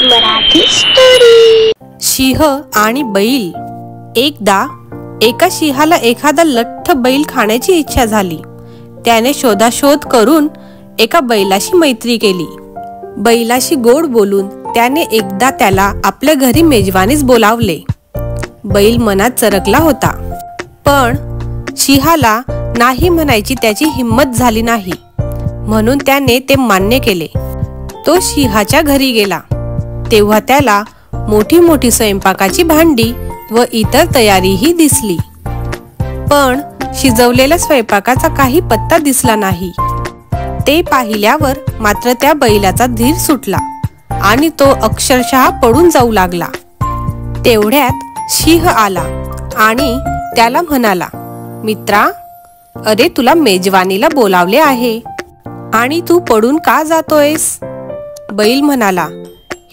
Marathi story. सिंह आणि बैल। एकदा एका सिंहाला एखादा लठ्ठ बैल खाण्याची इच्छा झाली। त्याने शोधाशोध करून एका बैलाशी मैत्री केली। बैलाशी गोड बोलून त्याने एकदा त्याला आपल्या घरी मेजवानीस बोलावले। बैल मनात चरकला होता, पण सिंहाला नाही म्हणायची त्याची हिम्मत झाली नाही, म्हणून त्याने ते मान्य केले। तो सिंहाच्या घरी गेला तेव्हा त्याला मोठी मोठी स्वयंपाकाची भांडी व इतर तयारीही दिसली, पण शिजवलेल्या स्वयंपाकाचा काही पत्ता दिसला नाही। ते पाहिल्यावर मात्र त्या बैलाचा धीर सुटला आणि तो अक्षरशः पडून जाऊ लागला। तेवढ्यात सिंह आला आणि त्याला म्हणाला, मित्रा, अरे तुला मेजवानीला बोलावले आहे आणि तू पडून का जातोयस? बैल म्हणाला,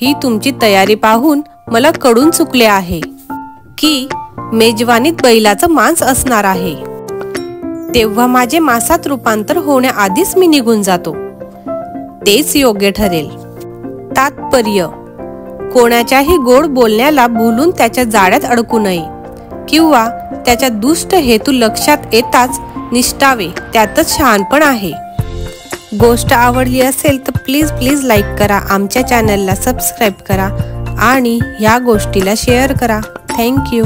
ही तुमची तयारी पाहून मला कळून चुकले आहे की मेजवानीत बैलाचं मांस असणार आहे। तेव्हा माझे मांसात रूपांतर होण्याआधीच मी निघून जातो, तेच योग्य ठरेल। तात्पर्य, कोणाच्याही गोड बोलण्याला भुलून त्याच्या जाळ्यात अडकू नये किंवा त्याच्या दुष्ट हेतू लक्षात येताच निष्ठावे, त्यातच शहाणपण आहे। गोष्ट आवडली असेल तर प्लीज लाईक करा, आमच्या चॅनलला सबस्क्राईब करा आणि ह्या गोष्टीला शेअर करा। थँक्यू।